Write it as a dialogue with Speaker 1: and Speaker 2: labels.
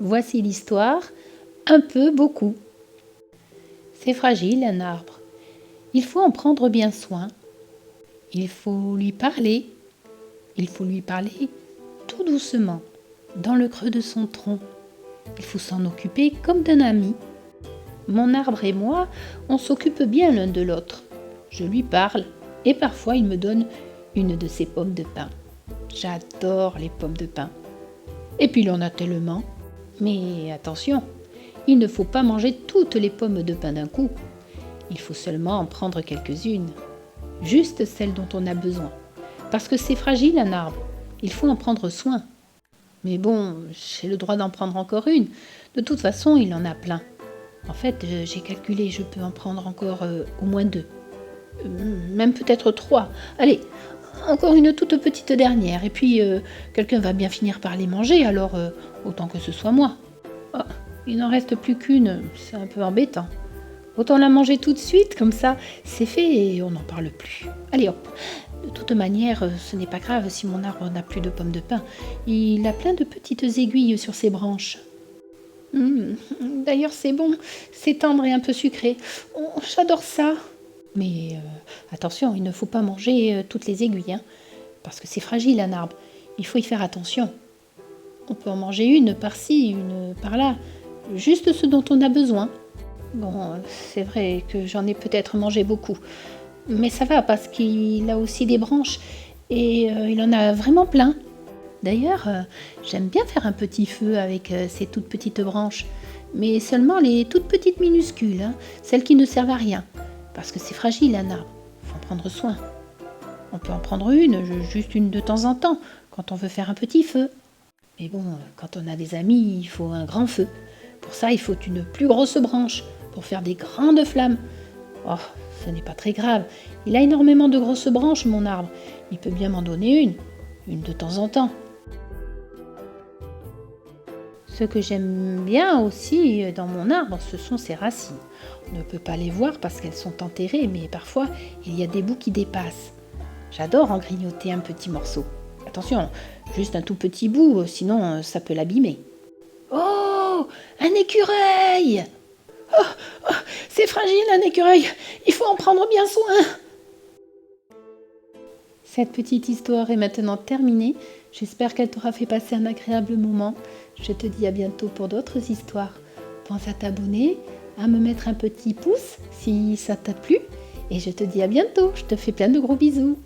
Speaker 1: Voici l'histoire, un peu, beaucoup. C'est fragile un arbre. Il faut en prendre bien soin. Il faut lui parler. Il faut lui parler tout doucement, dans le creux de son tronc. Il faut s'en occuper comme d'un ami. Mon arbre et moi, on s'occupe bien l'un de l'autre. Je lui parle et parfois il me donne une de ses pommes de pin. J'adore les pommes de pin. Et puis il en a tellement. Mais attention, il ne faut pas manger toutes les pommes de pin d'un coup. Il faut seulement en prendre quelques-unes. Juste celles dont on a besoin. Parce que c'est fragile un arbre. Il faut en prendre soin. Mais bon, j'ai le droit d'en prendre encore une. De toute façon, il en a plein. En fait, j'ai calculé, je peux en prendre encore au moins 2. Même peut-être 3. Allez, encore une toute petite dernière. Et puis, quelqu'un va bien finir par les manger, alors autant que ce soit moi. Oh, il n'en reste plus qu'une, c'est un peu embêtant. Autant la manger tout de suite, comme ça, c'est fait et on n'en parle plus. Allez hop. De toute manière, ce n'est pas grave si mon arbre n'a plus de pommes de pin. Il a plein de petites aiguilles sur ses branches. D'ailleurs, c'est bon, c'est tendre et un peu sucré. Oh, j'adore ça. Mais attention, il ne faut pas manger toutes les aiguilles, hein, parce que c'est fragile un arbre. Il faut y faire attention. On peut en manger une par-ci, une par-là, juste ce dont on a besoin. Bon, c'est vrai que j'en ai peut-être mangé beaucoup, mais ça va parce qu'il a aussi des branches et il en a vraiment plein. D'ailleurs, j'aime bien faire un petit feu avec ces toutes petites branches, mais seulement les toutes petites minuscules, hein, celles qui ne servent à rien, parce que c'est fragile un arbre, il faut en prendre soin. On peut en prendre une, juste une de temps en temps, quand on veut faire un petit feu. Mais bon, quand on a des amis, il faut un grand feu. Pour ça, il faut une plus grosse branche, pour faire des grandes flammes. Oh, ce n'est pas très grave. Il a énormément de grosses branches, mon arbre. Il peut bien m'en donner une de temps en temps. Ce que j'aime bien aussi dans mon arbre, ce sont ses racines. On ne peut pas les voir parce qu'elles sont enterrées, mais parfois, il y a des bouts qui dépassent. J'adore en grignoter un petit morceau. Attention, juste un tout petit bout, sinon ça peut l'abîmer. Oh, un écureuil! Oh, c'est fragile un écureuil, il faut en prendre bien soin. Cette petite histoire est maintenant terminée. J'espère qu'elle t'aura fait passer un agréable moment. Je te dis à bientôt pour d'autres histoires. Pense à t'abonner, à me mettre un petit pouce si ça t'a plu. Et je te dis à bientôt. Je te fais plein de gros bisous.